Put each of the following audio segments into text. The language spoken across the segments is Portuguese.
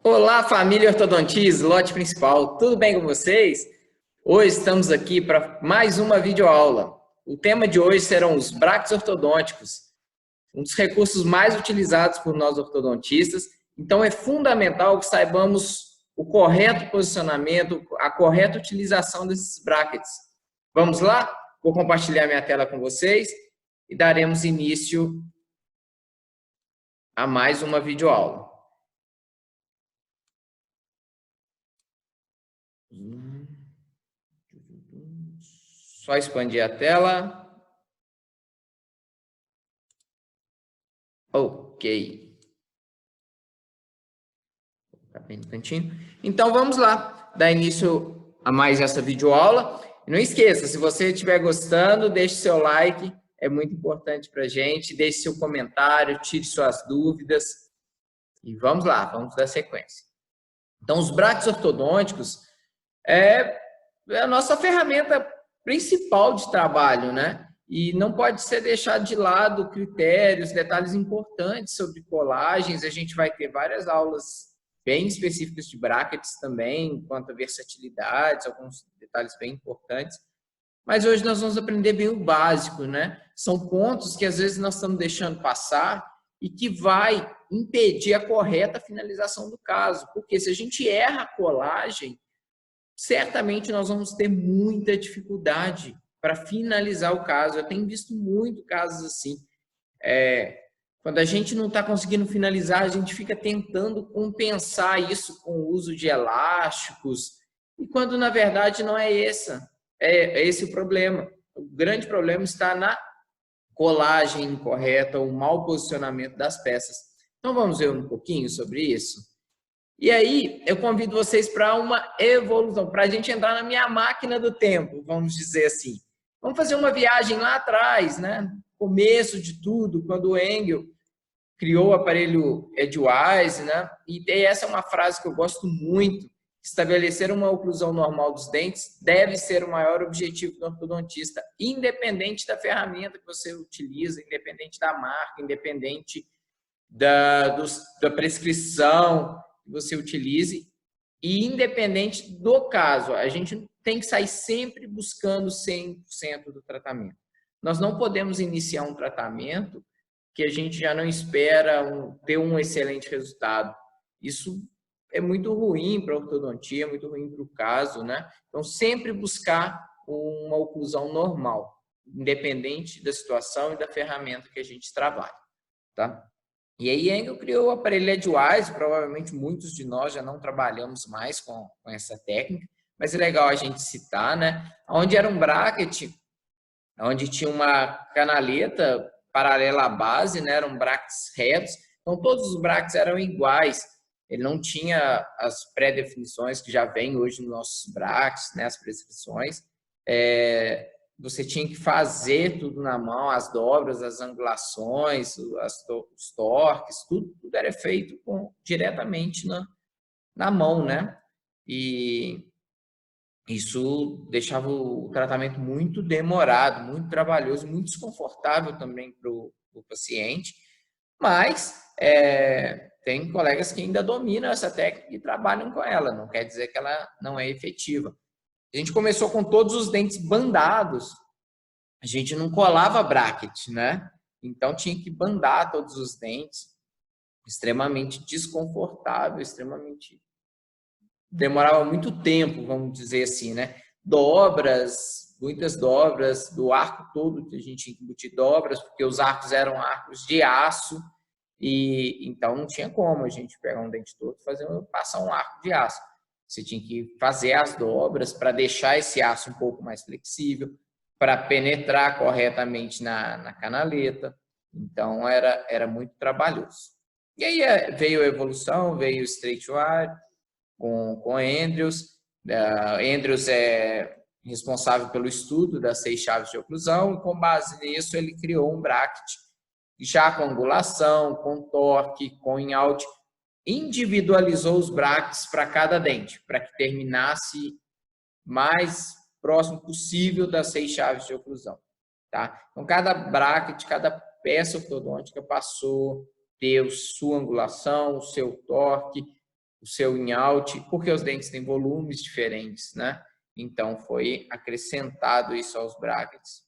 Olá, família Ortodontia, lote principal, tudo bem com vocês? Hoje estamos aqui para mais uma videoaula. O tema de hoje serão os brackets ortodônticos, um dos recursos mais utilizados por nós ortodontistas. Então é fundamental que saibamos o correto posicionamento, a correta utilização desses brackets. Vamos lá? Vou compartilhar minha tela com vocês e daremos início a mais uma videoaula. Só expandir a tela. Ok. Tá bem no cantinho. Então, vamos lá. Dar início a mais essa videoaula. E não esqueça, se você estiver gostando, deixe seu like. É muito importante para a gente. Deixe seu comentário, tire suas dúvidas. E vamos lá, vamos dar sequência. Então, os brackets ortodônticos é a nossa ferramenta principal de trabalho, né? E não pode ser deixado de lado critérios, detalhes importantes sobre colagens. A gente vai ter várias aulas bem específicas de brackets também, quanto a versatilidade, alguns detalhes bem importantes. Mas hoje nós vamos aprender bem o básico, né? São pontos que às vezes nós estamos deixando passar e que vai impedir a correta finalização do caso. Porque se a gente erra a colagem, certamente nós vamos ter muita dificuldade para finalizar o caso. Eu tenho visto muito casos assim. Quando a gente não está conseguindo finalizar, a gente fica tentando compensar isso com o uso de elásticos, e quando na verdade não é esse o problema. O grande problema está na colagem incorreta, o mau posicionamento das peças. Então vamos ver um pouquinho sobre isso? E aí, eu convido vocês para uma evolução, para a gente entrar na minha máquina do tempo, vamos dizer assim. Vamos fazer uma viagem lá atrás, né? Começo de tudo, quando o Engel criou o aparelho Edgewise, né? E essa é uma frase que eu gosto muito: estabelecer uma oclusão normal dos dentes deve ser o maior objetivo do ortodontista, independente da ferramenta que você utiliza, independente da marca, independente da prescrição que você utilize e independente do caso. A gente tem que sair sempre buscando 100% do tratamento. Nós não podemos iniciar um tratamento que a gente já não espera ter um excelente resultado. Isso é muito ruim para a ortodontia, é muito ruim para o caso, né? Então, sempre buscar uma oclusão normal, independente da situação e da ferramenta que a gente trabalha, tá? E aí Engel criou o aparelho Edgewise. Provavelmente muitos de nós já não trabalhamos mais com essa técnica, mas é legal a gente citar, né? Onde era um bracket, onde tinha uma canaleta paralela à base, né? Eram brackets retos, então todos os brackets eram iguais. Ele não tinha as pré-definições que já vem hoje nos nossos brackets, né? As prescrições. Você tinha que fazer tudo na mão, as dobras, as angulações, os torques, tudo era feito diretamente na mão, né? E isso deixava o tratamento muito demorado, muito trabalhoso, muito desconfortável também para o paciente, mas tem colegas que ainda dominam essa técnica e trabalham com ela, não quer dizer que ela não é efetiva. A gente começou com todos os dentes bandados, a gente não colava bracket, né? Então tinha que bandar todos os dentes, extremamente desconfortável, extremamente... demorava muito tempo, vamos dizer assim, né? Dobras, muitas dobras, do arco todo que a gente tinha que embutir dobras, porque os arcos eram arcos de aço, e então não tinha como a gente pegar um dente todo e passar um arco de aço. Você tinha que fazer as dobras para deixar esse aço um pouco mais flexível, para penetrar corretamente na canaleta. Então, era muito trabalhoso. E aí veio a evolução, veio o Straight Wire com Andrews. Andrews é responsável pelo estudo das 6 chaves de oclusão, e com base nisso ele criou um bracket já com angulação, com torque, com in-out, individualizou os brackets para cada dente, para que terminasse mais próximo possível das 6 chaves de oclusão, tá? Então, cada bracket, cada peça ortodôntica passou a ter sua angulação, o seu torque, o seu in-out, porque os dentes têm volumes diferentes, né? Então, foi acrescentado isso aos brackets.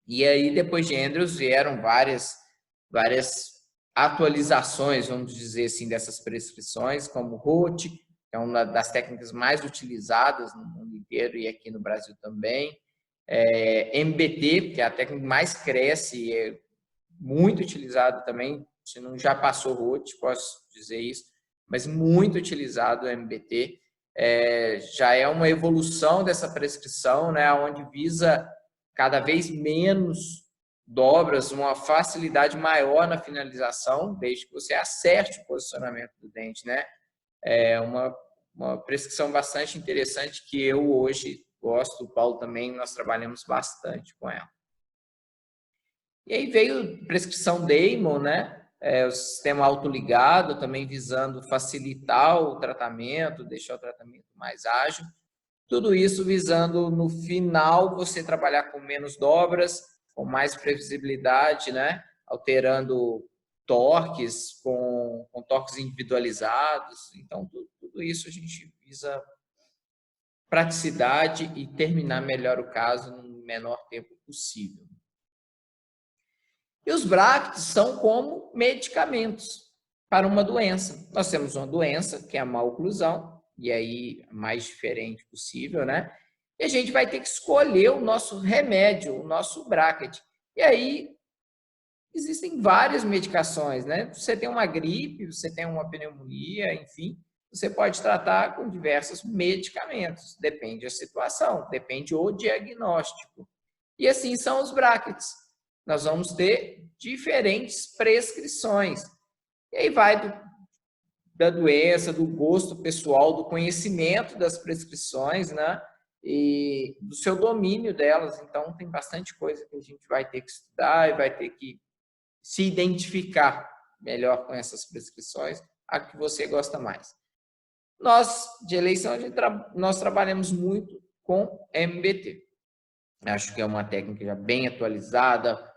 E aí, depois de Andrews, vieram várias atualizações, vamos dizer assim, dessas prescrições, como Roth, que é uma das técnicas mais utilizadas no mundo inteiro e aqui no Brasil também. MBT, que é a técnica que mais cresce e é muito utilizada também, se não já passou Roth, posso dizer isso, mas muito utilizado o MBT. Já é uma evolução dessa prescrição, né, onde visa cada vez menos dobras, uma facilidade maior na finalização, desde que você acerte o posicionamento do dente, né? É uma prescrição bastante interessante que eu hoje gosto, o Paulo também, nós trabalhamos bastante com ela. E aí veio a prescrição Damon, né? O sistema autoligado, também visando facilitar o tratamento, deixar o tratamento mais ágil. Tudo isso visando, no final, você trabalhar com menos dobras, com mais previsibilidade, né? Alterando torques, com torques individualizados. Então, tudo isso a gente visa praticidade e terminar melhor o caso no menor tempo possível. E os brackets são como medicamentos para uma doença. Nós temos uma doença, que é a maloclusão, e aí mais diferente possível, né? E a gente vai ter que escolher o nosso remédio, o nosso bracket. E aí existem várias medicações, né? Você tem uma gripe, você tem uma pneumonia, enfim, você pode tratar com diversos medicamentos, depende da situação, depende do diagnóstico. E assim são os brackets. Nós vamos ter diferentes prescrições. E aí vai da doença, do gosto pessoal, do conhecimento das prescrições, né? E do seu domínio delas. Então, tem bastante coisa que a gente vai ter que estudar e vai ter que se identificar melhor com essas prescrições, a que você gosta mais. Nós, de eleição, nós trabalhamos muito com MBT. Acho que é uma técnica já bem atualizada,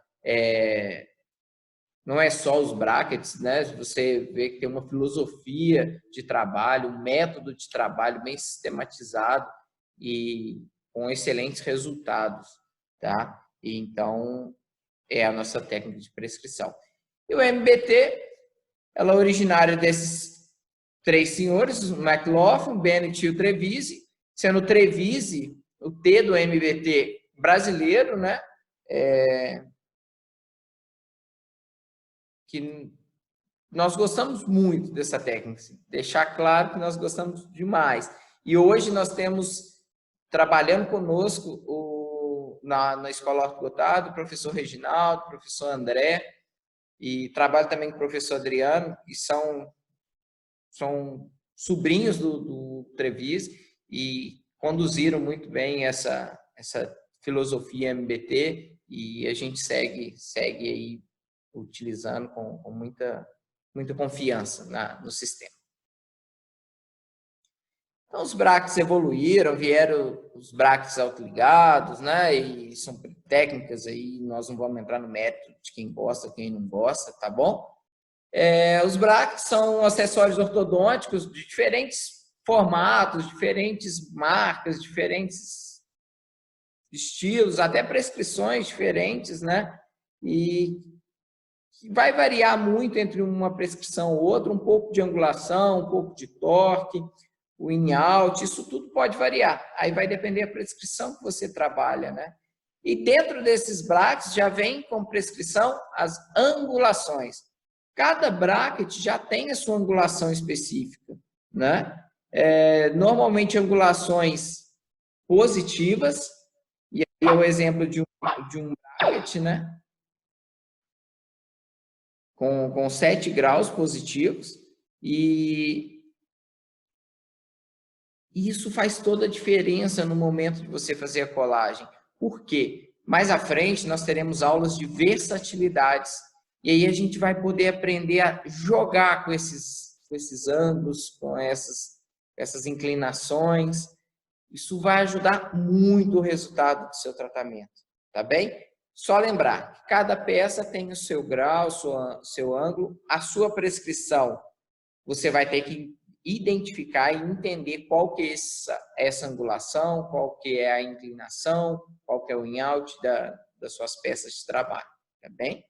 não é só os brackets, né? Você vê que tem uma filosofia de trabalho, um método de trabalho bem sistematizado e com excelentes resultados, tá? E então, é a nossa técnica de prescrição. E o MBT, ela é originária desses três senhores, o McLaughlin, o Bennett e o Trevisi, sendo o Trevisi, o T do MBT brasileiro, né? Que nós gostamos muito dessa técnica, assim, deixar claro que nós gostamos demais. E hoje nós temos, trabalhando conosco, na Escola Horto Gotardo, o professor Reginaldo, o professor André, e trabalho também com o professor Adriano, que são sobrinhos do Trevisi e conduziram muito bem essa filosofia MBT, e a gente segue aí utilizando com muita confiança no sistema. Então, os brackets evoluíram, vieram os brackets autoligados, né? E são técnicas aí, nós não vamos entrar no método de quem gosta, quem não gosta, tá bom? Os brackets são acessórios ortodônticos de diferentes formatos, diferentes marcas, diferentes estilos, até prescrições diferentes, né? E vai variar muito entre uma prescrição ou outra, um pouco de angulação, um pouco de torque, o in-out, isso tudo pode variar. Aí vai depender da prescrição que você trabalha, né? E dentro desses brackets já vem com prescrição as angulações. Cada bracket já tem a sua angulação específica, né? Normalmente angulações positivas, e aí é o exemplo de um bracket, né? Com 7 graus positivos, e isso faz toda a diferença no momento de você fazer a colagem. Por quê? Mais à frente, nós teremos aulas de versatilidades, e aí a gente vai poder aprender a jogar com esses ângulos, com essas inclinações. Isso vai ajudar muito o resultado do seu tratamento, tá bem? Só lembrar que cada peça tem o seu grau, seu ângulo, a sua prescrição. Você vai ter que identificar e entender qual que é essa angulação, qual que é a inclinação, qual que é o in-out das suas peças de trabalho, tá bem?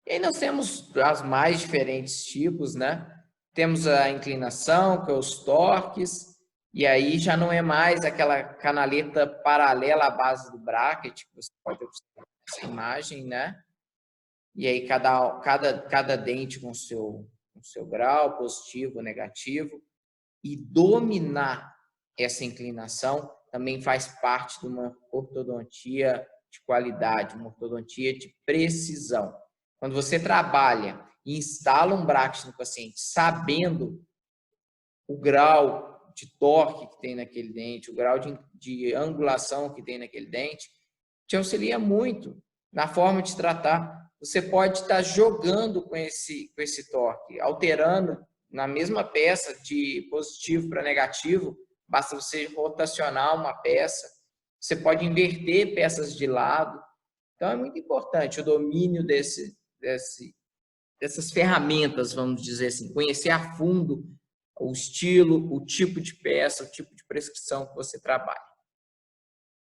E aí nós temos as mais diferentes tipos, né? Temos a inclinação, que é os torques, e aí já não é mais aquela canaleta paralela à base do bracket, que você pode observar nessa imagem, né? E aí cada dente com seu grau, positivo, negativo, e dominar essa inclinação também faz parte de uma ortodontia de qualidade, uma ortodontia de precisão. Quando você trabalha e instala um bracket no paciente, sabendo o grau de torque que tem naquele dente, o grau de angulação que tem naquele dente, te auxilia muito na forma de tratar. Você pode estar jogando com esse torque, alterando na mesma peça de positivo para negativo, basta você rotacionar uma peça, você pode inverter peças de lado. Então, é muito importante o domínio dessas ferramentas, vamos dizer assim, conhecer a fundo o estilo, o tipo de peça, o tipo de prescrição que você trabalha.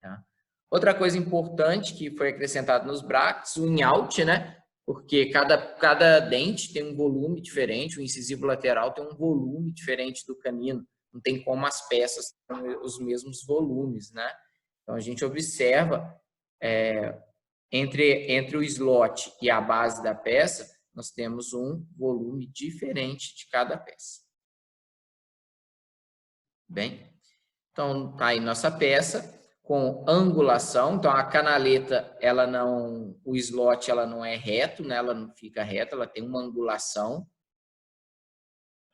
Tá? Outra coisa importante que foi acrescentado nos brackets, o in-out, né? Porque cada dente tem um volume diferente, o incisivo lateral tem um volume diferente do canino, não tem como as peças terem os mesmos volumes, né? Então, a gente observa entre o slot e a base da peça, nós temos um volume diferente de cada peça. Bem, então tá aí nossa peça com angulação. Então a canaleta, o slot ela não é reto, né? Ela não fica reta, ela tem uma angulação.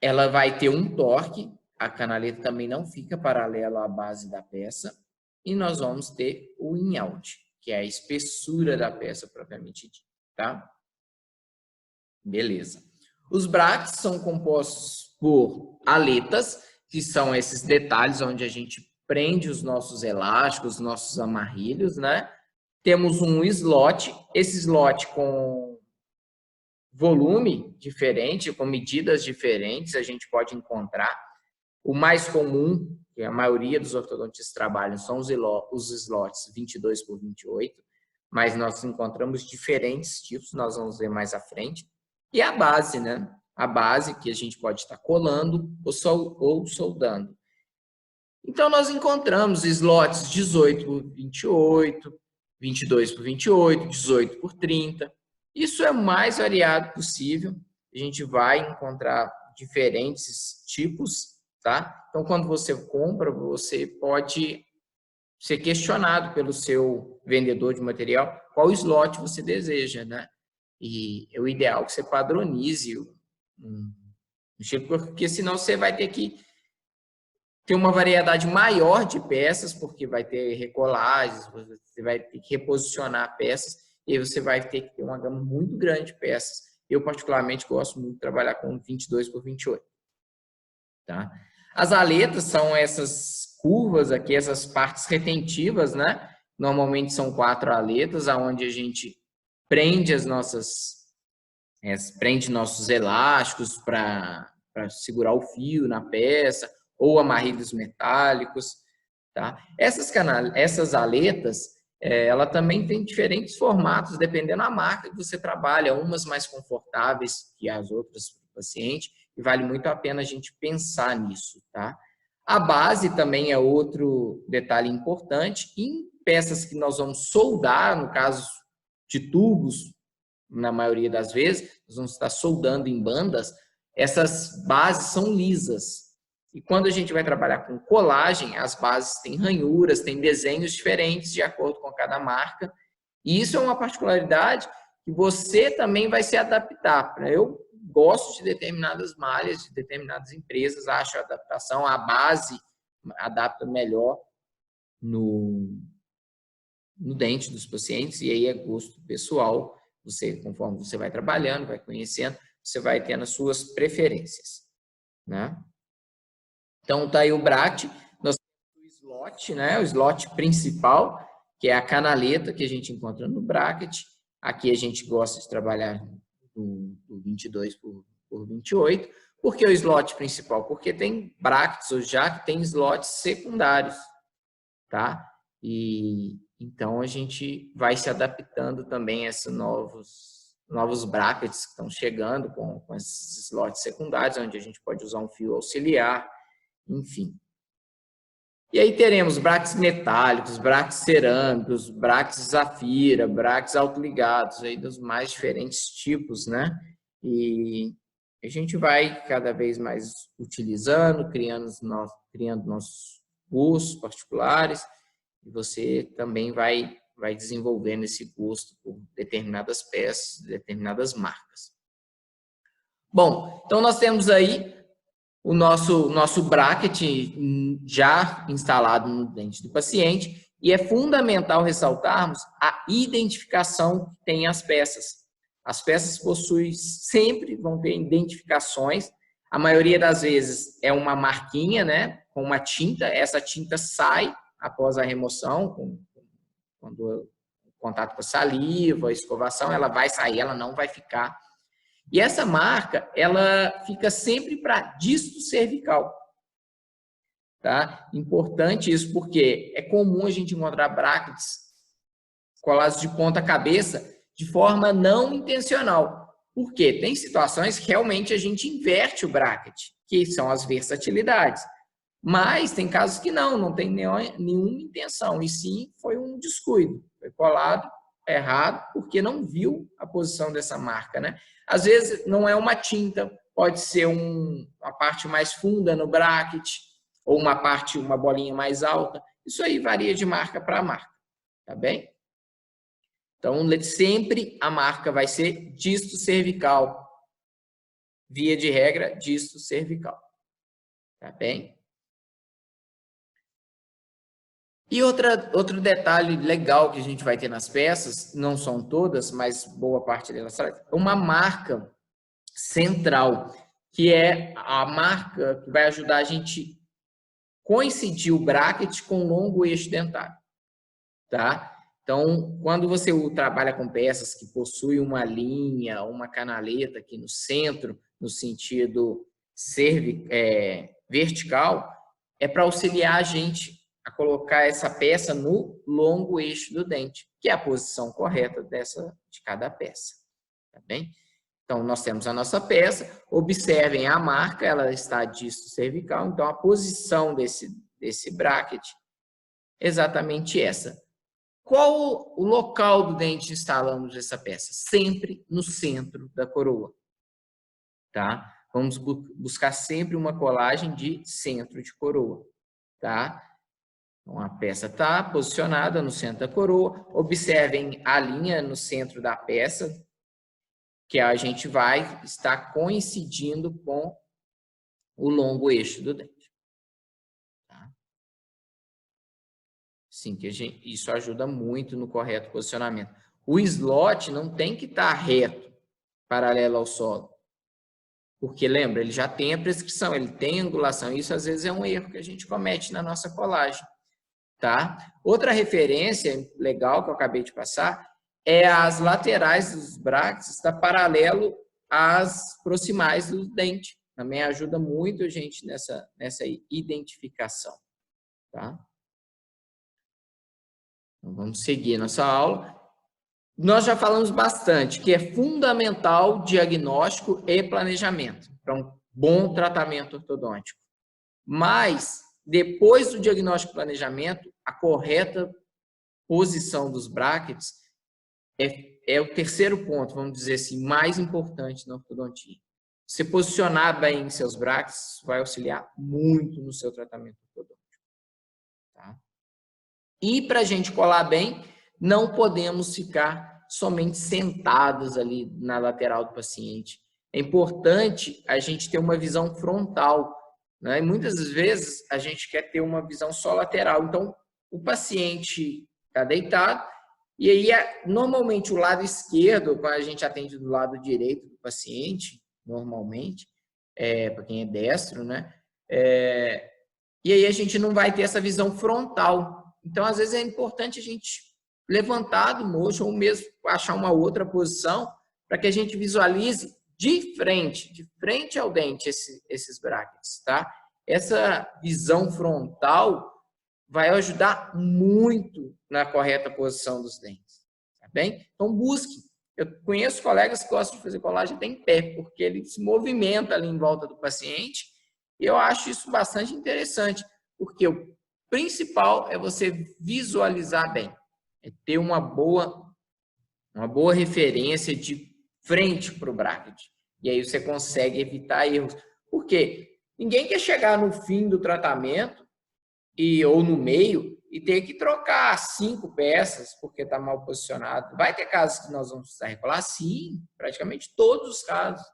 Ela vai ter um torque, a canaleta também não fica paralela à base da peça. E nós vamos ter o in-out, que é a espessura da peça propriamente dita, tá? Beleza. Os brackets são compostos por aletas, que são esses detalhes onde a gente prende os nossos elásticos, os nossos amarrilhos, né? Temos um slot, esse slot com volume diferente, com medidas diferentes, a gente pode encontrar. O mais comum, que a maioria dos ortodontistas trabalham, são os slots 22 por 28, mas nós encontramos diferentes tipos, nós vamos ver mais à frente. E a base, né? A base que a gente pode estar colando ou soldando. Então, nós encontramos slots 18 por 28, 22 por 28, 18 por 30. Isso é o mais variado possível. A gente vai encontrar diferentes tipos, tá? Então, quando você compra, você pode ser questionado pelo seu vendedor de material qual slot você deseja, né? E é o ideal que você padronize um tipo, porque senão você vai ter que ter uma variedade maior de peças, porque vai ter recolagens, você vai ter que reposicionar peças, e aí você vai ter que ter uma gama muito grande de peças. Eu, particularmente, gosto muito de trabalhar com 22 por 28. Tá? As aletas são essas curvas aqui, essas partes retentivas, né? Normalmente são 4 aletas, onde a gente prende prende nossos elásticos para segurar o fio na peça, ou amarrilhos metálicos, tá? Essas aletas, ela também tem diferentes formatos, dependendo da marca que você trabalha, umas mais confortáveis que as outras para o paciente, e vale muito a pena a gente pensar nisso, tá? A base também é outro detalhe importante. Em peças que nós vamos soldar, no caso de tubos, na maioria das vezes, nós vamos estar soldando em bandas, essas bases são lisas. E quando a gente vai trabalhar com colagem, as bases têm ranhuras, têm desenhos diferentes de acordo com cada marca. E isso é uma particularidade que você também vai se adaptar. Eu gosto de determinadas malhas, de determinadas empresas, acho a adaptação, a base adapta melhor no dente dos pacientes, e aí é gosto pessoal. Você, conforme você vai trabalhando, vai conhecendo, você vai tendo as suas preferências, né? Então, tá aí o bracket, nós temos o slot, né? O slot principal, que é a canaleta que a gente encontra no bracket. Aqui a gente gosta de trabalhar do 22 por por 28. Por que o slot principal? Porque tem brackets ou já que tem slots secundários, tá? E então a gente vai se adaptando também a esses novos brackets que estão chegando com esses slots secundários, onde a gente pode usar um fio auxiliar, enfim. E aí teremos brackets metálicos, brackets cerâmicos, brackets zafira, brackets autoligados, aí dos mais diferentes tipos, né? E a gente vai cada vez mais utilizando, criando nossos gostos particulares, e você também vai desenvolvendo esse gosto por determinadas peças, determinadas marcas. Bom, então nós temos aí o nosso bracket já instalado no dente do paciente, e é fundamental ressaltarmos a identificação que tem as peças. As peças vão ter identificações, a maioria das vezes é uma marquinha, né, com uma tinta, essa tinta sai após a remoção, quando o contato com a saliva, a escovação, ela vai sair, ela não vai ficar. E essa marca, ela fica sempre para disto cervical. Tá? Importante isso, porque é comum a gente encontrar brackets colados de ponta cabeça de forma não intencional. Por quê? Tem situações que realmente a gente inverte o bracket, que são as versatilidades. Mas tem casos que não tem nenhuma intenção, e sim foi um descuido. Foi colado errado porque não viu a posição dessa marca, né? Às vezes não é uma tinta, pode ser uma parte mais funda no bracket, ou uma bolinha mais alta. Isso aí varia de marca para marca, tá bem? Então, sempre a marca vai ser disto cervical. Via de regra, disto cervical. Tá bem? E outro detalhe legal que a gente vai ter nas peças, não são todas, mas boa parte delas, uma marca central, que é a marca que vai ajudar a gente coincidir o bracket com o longo eixo dentário, tá? Então, quando você trabalha com peças que possuem uma linha, uma canaleta aqui no centro, no sentido vertical, é para auxiliar a gente a colocar essa peça no longo eixo do dente, que é a posição correta de cada peça, tá bem? Então, nós temos a nossa peça, observem a marca, ela está disto cervical, então a posição desse bracket é exatamente essa. Qual o local do dente instalamos essa peça? Sempre no centro da coroa, tá? Vamos buscar sempre uma colagem de centro de coroa, tá? Então, a peça está posicionada no centro da coroa. Observem a linha no centro da peça, que a gente vai estar coincidindo com o longo eixo do dente. Tá? Sim, isso ajuda muito no correto posicionamento. O slot não tem que estar reto, paralelo ao solo. Porque, lembra, ele já tem a prescrição, ele tem angulação. Isso, às vezes, é um erro que a gente comete na nossa colagem. Tá? Outra referência legal que eu acabei de passar é as laterais dos brackets está paralelo às proximais do dente. Também ajuda muito a gente nessa identificação. Tá? Então, vamos seguir nossa aula. Nós já falamos bastante que é fundamental diagnóstico e planejamento para um bom tratamento ortodôntico. Mas, depois do diagnóstico e planejamento, a correta posição dos brackets é o terceiro ponto, vamos dizer assim, mais importante na ortodontia. Você posicionar bem seus brackets vai auxiliar muito no seu tratamento ortodôntico. Tá? E para a gente colar bem, não podemos ficar somente sentados ali na lateral do paciente. É importante a gente ter uma visão frontal, né? E muitas vezes a gente quer ter uma visão só lateral. Então, o paciente está deitado e aí, normalmente, o lado esquerdo, quando a gente atende do lado direito do paciente, normalmente, para quem é destro, né? E aí a gente não vai ter essa visão frontal. Então, às vezes, é importante a gente levantar do mocho ou mesmo achar uma outra posição para que a gente visualize de frente ao dente, esses brackets, tá? Essa visão frontal vai ajudar muito na correta posição dos dentes, tá bem? Então, busque. Eu conheço colegas que gostam de fazer colagem até em pé, porque ele se movimenta ali em volta do paciente, e eu acho isso bastante interessante, porque o principal é você visualizar bem, é ter uma boa referência de frente para o bracket, e aí você consegue evitar erros. Por quê? Ninguém quer chegar no fim do tratamento ou no meio e ter que trocar 5 peças porque está mal posicionado. Vai ter casos que nós vamos precisar recolar? Sim, praticamente todos os casos.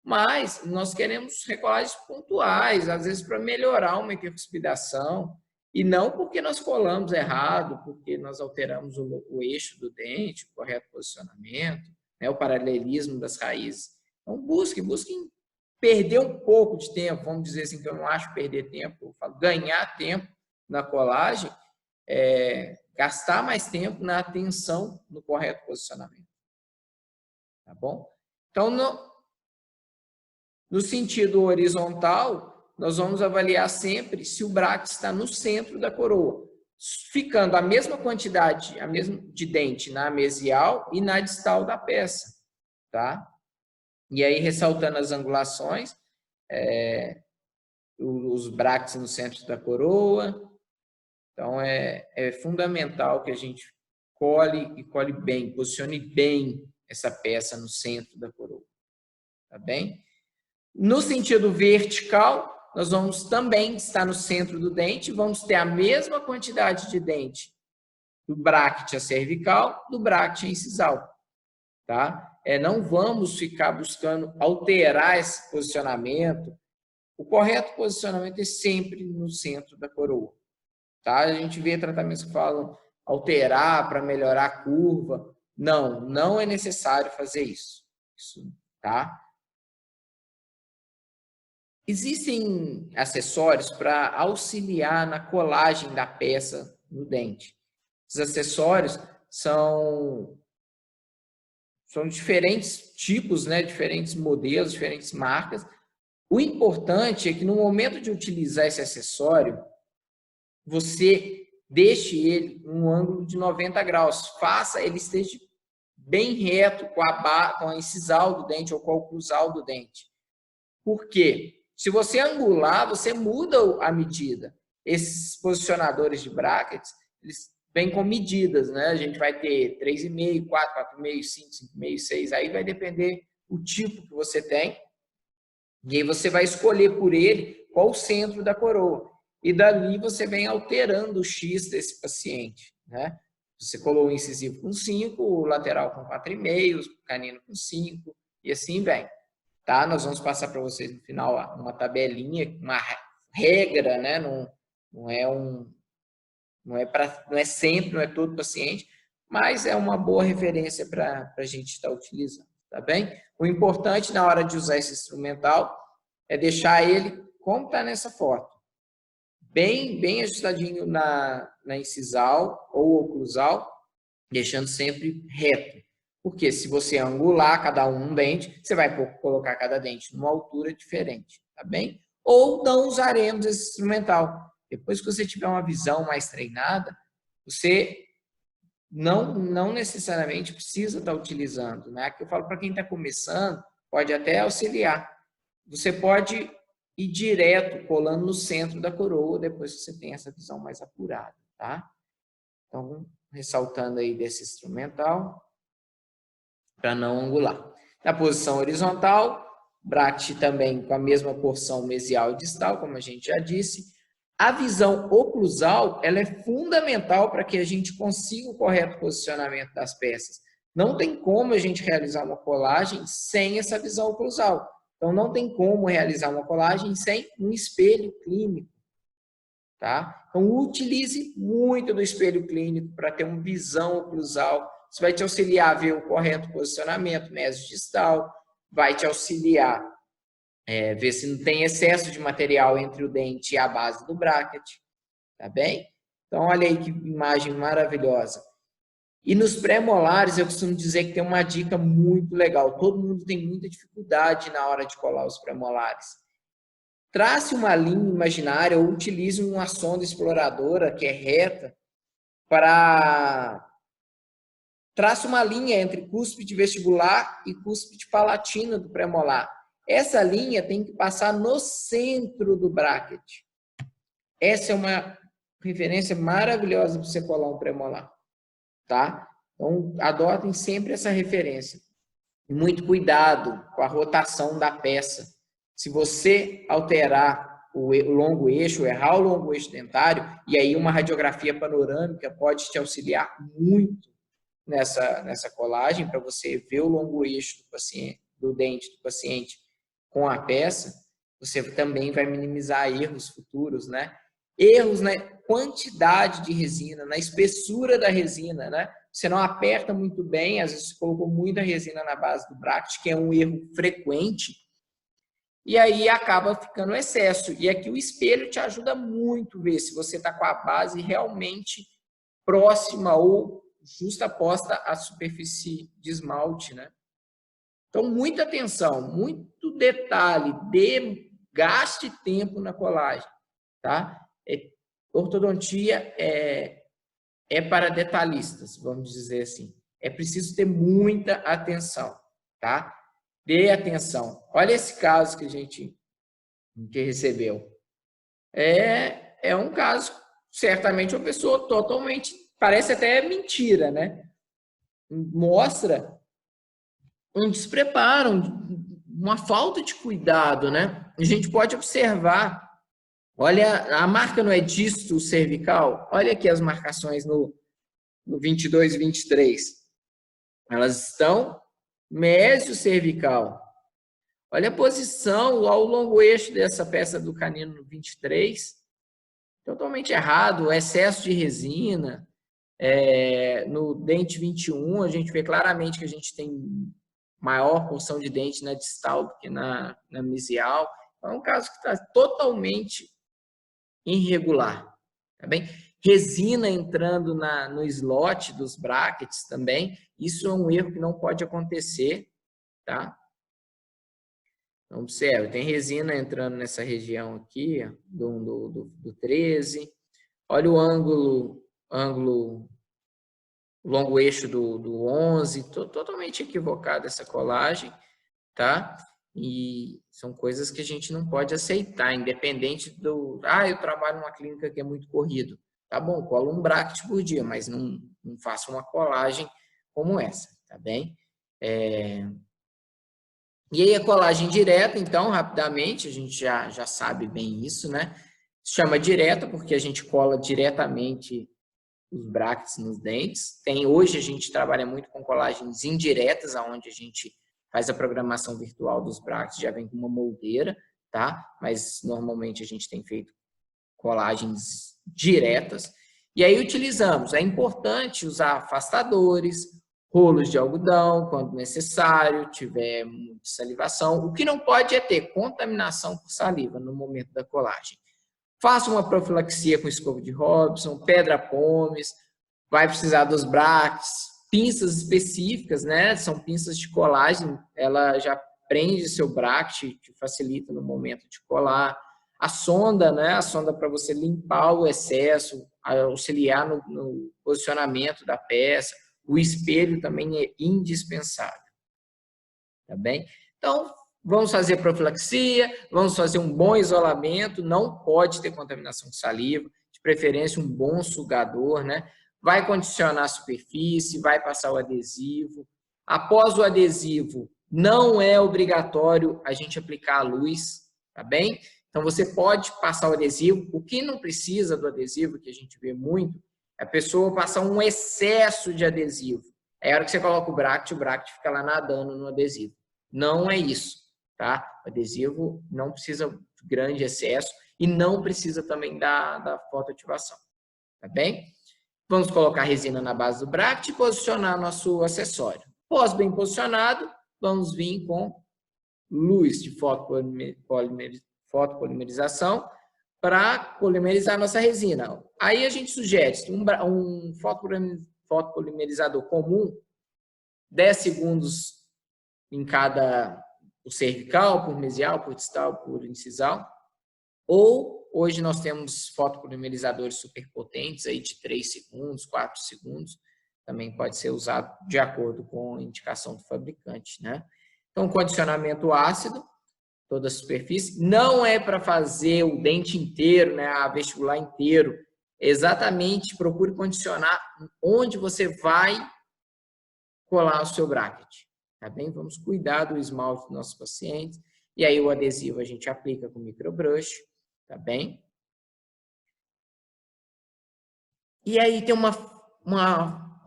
Mas nós queremos recolagens pontuais, às vezes para melhorar uma intercuspidação, e não porque nós colamos errado, porque nós alteramos o eixo do dente, o correto posicionamento, né, o paralelismo das raízes. Então, busquem perder um pouco de tempo, vamos dizer assim, que eu não acho perder tempo, eu falo ganhar tempo na colagem, gastar mais tempo na atenção no correto posicionamento. Tá bom? Então, no sentido horizontal, nós vamos avaliar sempre se o bracket está no centro da coroa, ficando a mesma quantidade de dente na mesial e na distal da peça, tá? E aí, ressaltando as angulações, os brackets no centro da coroa. Então, é fundamental que a gente cole bem, posicione bem essa peça no centro da coroa, tá bem? No sentido vertical, nós vamos também estar no centro do dente, vamos ter a mesma quantidade de dente do bracket cervical, do bracket incisal, tá? Não vamos ficar buscando alterar esse posicionamento. O correto posicionamento é sempre no centro da coroa, tá? A gente vê tratamentos que falam alterar para melhorar a curva. Não é necessário fazer isso, tá? Existem acessórios para auxiliar na colagem da peça no dente. Esses acessórios são diferentes tipos, né? Diferentes modelos, diferentes marcas. O importante é que no momento de utilizar esse acessório, você deixe ele em um ângulo de 90 graus. Faça ele esteja bem reto com a incisal do dente ou com a oclusal do dente. Por quê? Se você angular, você muda a medida. Esses posicionadores de brackets, eles vêm com medidas, né? A gente vai ter 3,5, 4, 4,5, 5, 5,5, 6. Aí vai depender o tipo que você tem. E aí você vai escolher por ele qual o centro da coroa. E dali você vem alterando o X desse paciente, né? Você colou o incisivo com 5, o lateral com 4,5, o canino com 5, e assim vem. Tá? Nós vamos passar para vocês no final uma tabelinha, uma regra, né? Não é sempre, não é todo paciente, mas é uma boa referência para a gente estar utilizando, tá bem? O importante na hora de usar esse instrumental é deixar ele como está nessa foto, bem ajustadinho na incisal ou oclusal, deixando sempre reto. Porque se você angular cada um dente, você vai colocar cada dente numa altura diferente, tá bem? Ou não usaremos esse instrumental. Depois que você tiver uma visão mais treinada, você não necessariamente precisa estar utilizando, né? Aqui eu falo para quem está começando, pode até auxiliar. Você pode ir direto, colando no centro da coroa, depois que você tem essa visão mais apurada, tá? Então, ressaltando aí desse instrumental, para não angular. Na posição horizontal, bracket também com a mesma porção mesial e distal, como a gente já disse. A visão oclusal, ela é fundamental para que a gente consiga o correto posicionamento das peças. Não tem como a gente realizar uma colagem sem essa visão oclusal. Então, não tem como realizar uma colagem sem um espelho clínico, tá? Então, utilize muito do espelho clínico para ter uma visão oclusal. Isso vai te auxiliar a ver o correto posicionamento mesodistal, vai te auxiliar ver se não tem excesso de material entre o dente e a base do bracket, tá bem? Então, olha aí que imagem maravilhosa. E nos pré-molares, eu costumo dizer que tem uma dica muito legal. Todo mundo tem muita dificuldade na hora de colar os pré-molares. Trace uma linha imaginária ou utilize uma sonda exploradora que é reta para... Trace uma linha entre cúspide vestibular e cúspide palatina do pré-molar. Essa linha tem que passar no centro do bracket. Essa é uma referência maravilhosa para você colar um pré-molar, tá? Então, adotem sempre essa referência. E muito cuidado com a rotação da peça. Se você alterar o longo eixo, errar o longo eixo dentário, e aí uma radiografia panorâmica pode te auxiliar muito nessa colagem, para você ver o longo eixo do paciente, do dente do paciente com a peça, você também vai minimizar erros futuros, né? Erros na quantidade de resina, na espessura da resina, né? Você não aperta muito bem, às vezes você colocou muita resina na base do bracket, que é um erro frequente, e aí acaba ficando excesso. E aqui o espelho te ajuda muito a ver se você está com a base realmente próxima ou justaposta à superfície de esmalte, né? Então, muita atenção, muito detalhe, gaste tempo na colagem, tá? Ortodontia é para detalhistas, vamos dizer assim. É preciso ter muita atenção, tá? Dê atenção. Olha esse caso que a gente recebeu. É um caso, certamente, uma pessoa totalmente, parece até mentira, né? Mostra um despreparo, uma falta de cuidado, né? A gente pode observar, olha, a marca não é disto cervical, olha aqui as marcações no 22 e 23. Elas estão mésio cervical. Olha a posição ao longo eixo dessa peça do canino no 23. Totalmente errado, excesso de resina. No dente 21, a gente vê claramente que a gente tem maior porção de dente na distal do que na mesial. É um caso que está totalmente irregular, tá bem? Resina entrando no slot dos brackets também, isso é um erro que não pode acontecer, tá? Então, observe, tem resina entrando nessa região aqui, do 13. Olha o ângulo longo eixo do 11, totalmente equivocada essa colagem, tá? E são coisas que a gente não pode aceitar, independente do... eu trabalho numa clínica que é muito corrido. Tá bom, cola um bracket por dia, mas não faça uma colagem como essa, tá bem? E aí a colagem direta, então, rapidamente, a gente já sabe bem isso, né? Se chama direta porque a gente cola diretamente os brackets nos dentes. Hoje a gente trabalha muito com colagens indiretas, onde a gente faz a programação virtual dos brackets, já vem com uma moldeira, tá? Mas normalmente a gente tem feito colagens diretas. E aí utilizamos, é importante usar afastadores, rolos de algodão, quando necessário, tiver muita salivação. O que não pode é ter contaminação por saliva no momento da colagem. Faça uma profilaxia com escova de Robson, pedra pomes, vai precisar dos brackets, pinças específicas, né? São pinças de colagem, ela já prende seu bracket, te facilita no momento de colar. A sonda, né? A sonda para você limpar o excesso, auxiliar no posicionamento da peça. O espelho também é indispensável, tá bem? Então, vamos fazer profilaxia, vamos fazer um bom isolamento, não pode ter contaminação de saliva, de preferência um bom sugador, né? Vai condicionar a superfície, vai passar o adesivo. Após o adesivo, não é obrigatório a gente aplicar a luz, tá bem? Então, você pode passar o adesivo. O que não precisa do adesivo, que a gente vê muito, é a pessoa passar um excesso de adesivo. Aí, a hora que você coloca o bracket fica lá nadando no adesivo. Não é isso, tá? O adesivo não precisa de grande excesso e não precisa também da fotoativação, tá bem? Vamos colocar a resina na base do bracket e posicionar nosso acessório. Após bem posicionado, vamos vir com luz de fotopolimerização para polimerizar nossa resina. Aí a gente sugere um fotopolimerizador comum, 10 segundos em cada, por cervical, por mesial, por distal, por incisal. Ou, hoje nós temos fotopolimerizadores superpotentes, aí de 3 segundos, 4 segundos, também pode ser usado de acordo com a indicação do fabricante, né? Então, condicionamento ácido, toda a superfície, não é para fazer o dente inteiro, né, a vestibular inteiro, exatamente procure condicionar onde você vai colar o seu bracket, tá bem? Vamos cuidar do esmalte dos nossos pacientes, e aí o adesivo a gente aplica com microbrush, tá bem? E aí tem uma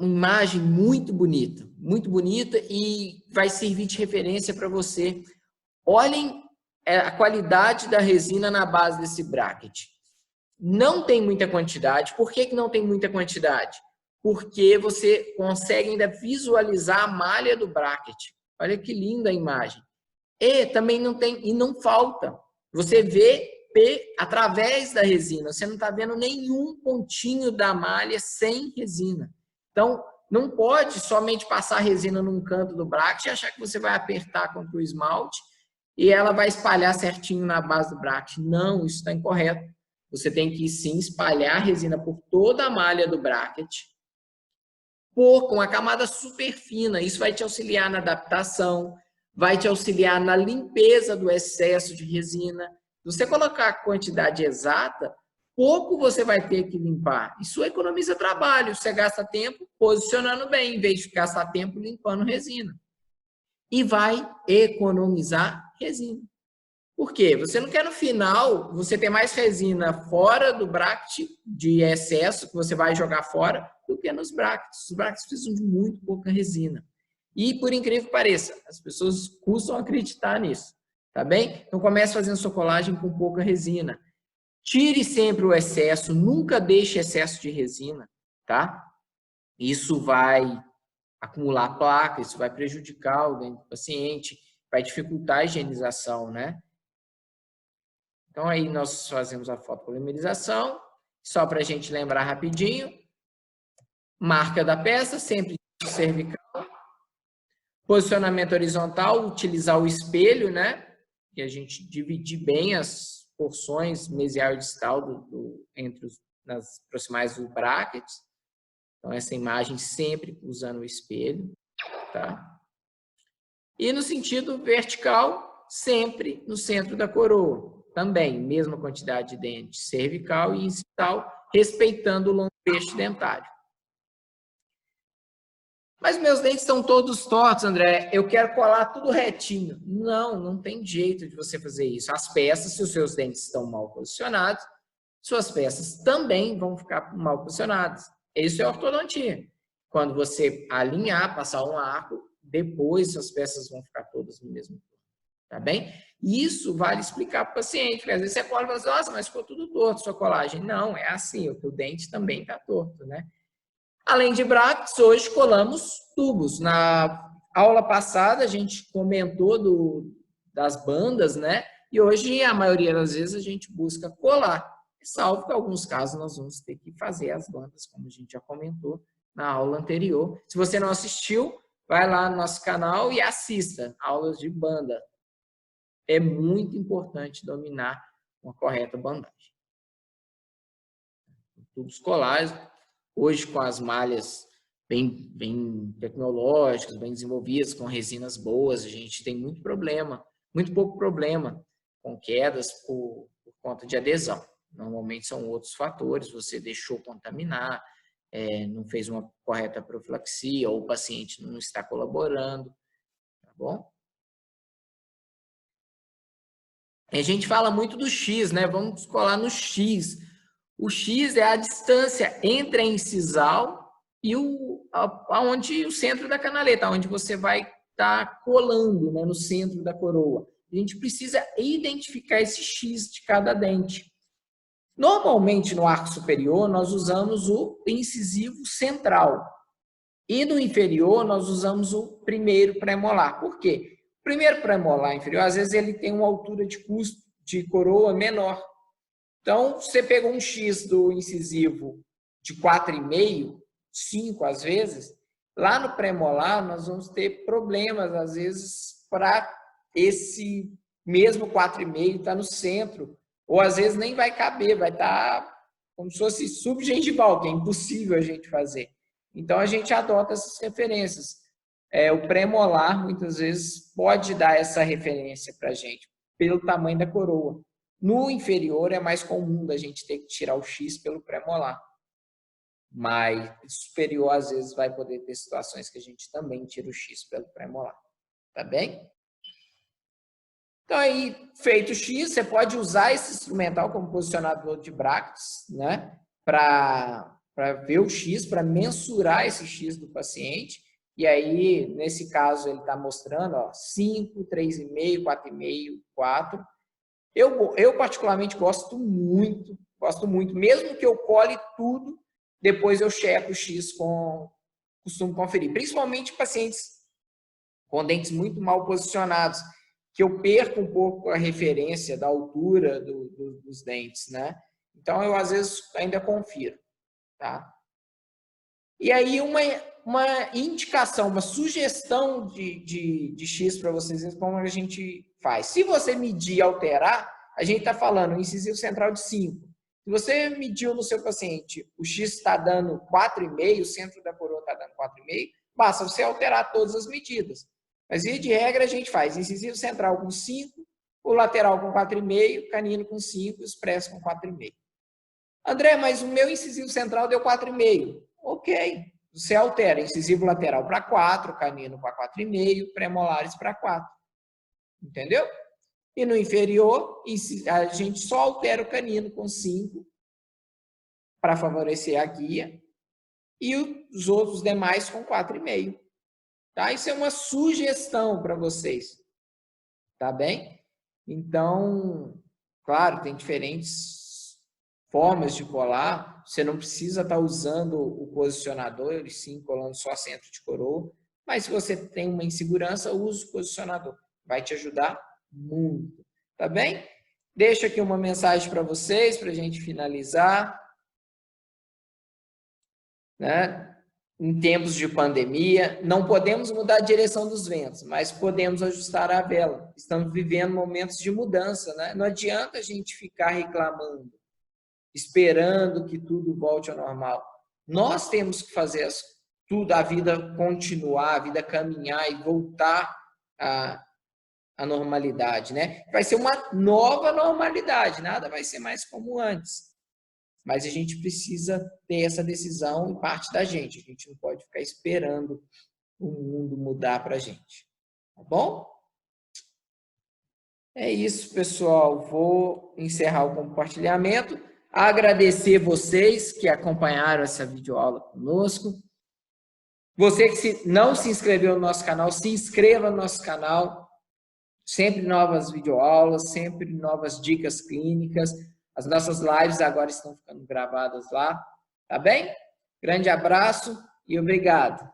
imagem muito bonita e vai servir de referência para você. Olhem a qualidade da resina na base desse bracket. Não tem muita quantidade. Por que não tem muita quantidade? Porque você consegue ainda visualizar a malha do bracket. Olha que linda a imagem. E também não tem, e não falta. Você vê através da resina. Você não está vendo nenhum pontinho da malha sem resina. Então, não pode somente passar a resina num canto do bracket e achar que você vai apertar contra o esmalte e ela vai espalhar certinho na base do bracket. Não, isso está incorreto. Você tem que, sim, espalhar a resina por toda a malha do bracket, com uma camada super fina. Isso vai te auxiliar na adaptação, vai te auxiliar na limpeza do excesso de resina. Se você colocar a quantidade exata, pouco você vai ter que limpar. Isso economiza trabalho. Você gasta tempo posicionando bem, em vez de gastar tempo limpando resina. E vai economizar resina. Por quê? Você não quer no final você ter mais resina fora do bracket de excesso que você vai jogar fora do que nos brackets. Os brackets precisam de muito pouca resina. E por incrível que pareça, as pessoas custam acreditar nisso, tá bem? Então comece fazendo sua colagem com pouca resina. Tire sempre o excesso, nunca deixe excesso de resina, tá? Isso vai acumular placa, isso vai prejudicar o dente do paciente, vai dificultar a higienização, né? Então, aí nós fazemos a fotopolimerização, só para a gente lembrar rapidinho. Marca da peça, sempre cervical. Posicionamento horizontal, utilizar o espelho, né? E a gente dividir bem as porções mesial e distal entre as proximais dos brackets. Então, essa imagem sempre usando o espelho, tá? E no sentido vertical, sempre no centro da coroa. Também, mesma quantidade de dente cervical e incisional, respeitando o longo feixe dentário. Mas meus dentes estão todos tortos, André. Eu quero colar tudo retinho. Não, não tem jeito de você fazer isso. As peças, se os seus dentes estão mal posicionados, suas peças também vão ficar mal posicionadas. Isso é ortodontia. Quando você alinhar, passar um arco, depois suas peças vão ficar todas no mesmo ponto. Tá bem? Isso vale explicar para o paciente, porque às vezes você pode falar assim, nossa, mas ficou tudo torto sua colagem. Não, é assim, o dente também está torto, né? Além de brackets, hoje colamos tubos. Na aula passada, a gente comentou das bandas, né? E hoje, a maioria das vezes, a gente busca colar. Salvo que em alguns casos nós vamos ter que fazer as bandas, como a gente já comentou na aula anterior. Se você não assistiu, vai lá no nosso canal e assista aulas de banda. É muito importante dominar uma correta bandagem. Tubos colares, hoje com as malhas bem tecnológicas, bem desenvolvidas, com resinas boas, a gente tem muito pouco problema com quedas por conta de adesão. Normalmente são outros fatores, você deixou contaminar, não fez uma correta profilaxia, ou o paciente não está colaborando, tá bom? A gente fala muito do X, né? Vamos colar no X. O X é a distância entre a incisal e o centro da canaleta, onde você vai estar colando, né, no centro da coroa. A gente precisa identificar esse X de cada dente. Normalmente, no arco superior, nós usamos o incisivo central. E no inferior, nós usamos o primeiro premolar. Por quê? O primeiro premolar inferior, às vezes, ele tem uma altura de coroa menor. Então, você pegou um X do incisivo de 4,5, 5 às vezes, lá no pré-molar nós vamos ter problemas, às vezes, para esse mesmo 4,5 estar no centro, ou às vezes nem vai caber, vai estar como se fosse subgengival, que é impossível a gente fazer. Então, a gente adota essas referências. O pré-molar, muitas vezes, pode dar essa referência para a gente, pelo tamanho da coroa. No inferior, é mais comum da gente ter que tirar o X pelo pré-molar. Mas superior, às vezes, vai poder ter situações que a gente também tira o X pelo pré-molar. Tá bem? Então, aí, feito o X, você pode usar esse instrumental como posicionador de brackets, né? Para ver o X, para mensurar esse X do paciente. E aí, nesse caso, ele está mostrando, ó, 5, 3,5, 4,5, 4. Eu particularmente gosto muito, mesmo que eu cole tudo, depois eu checo o X costumo conferir. Principalmente pacientes com dentes muito mal posicionados, que eu perco um pouco a referência da altura dos dentes, né? Então, eu às vezes ainda confiro, tá? E aí, uma indicação, uma sugestão de X para vocês, como a gente faz. Se você medir e alterar, a gente está falando incisivo central de 5. Se você mediu no seu paciente, o X está dando 4,5, o centro da coroa está dando 4,5, basta você alterar todas as medidas. Mas, via de regra, a gente faz incisivo central com 5, o lateral com 4,5, canino com 5, expresso com 4,5. André, mas o meu incisivo central deu 4,5. Ok. Você altera incisivo lateral para 4, canino para 4,5, premolares para 4. Entendeu? E no inferior, a gente só altera o canino com 5 para favorecer a guia e os outros demais com 4,5. Tá? Isso é uma sugestão para vocês. Tá bem? Então, claro, tem diferentes formas de colar. Você não precisa estar usando o posicionador, e sim colando só centro de coroa. Mas se você tem uma insegurança, use o posicionador. Vai te ajudar muito. Tá bem? Deixo aqui uma mensagem para vocês, para a gente finalizar. Né? Em tempos de pandemia, não podemos mudar a direção dos ventos, mas podemos ajustar a vela. Estamos vivendo momentos de mudança, né? Não adianta a gente ficar reclamando, esperando que tudo volte ao normal. Nós temos que fazer tudo, a vida continuar, a vida caminhar e voltar à normalidade, né? Vai ser uma nova normalidade, nada vai ser mais como antes. Mas a gente precisa ter essa decisão em parte da gente. A gente não pode ficar esperando o mundo mudar para a gente. Tá bom? É isso, pessoal. Vou encerrar o compartilhamento. Agradecer vocês que acompanharam essa videoaula conosco. Você que não se inscreveu no nosso canal, se inscreva no nosso canal. Sempre novas videoaulas, sempre novas dicas clínicas. As nossas lives agora estão ficando gravadas lá, tá bem? Grande abraço e obrigado.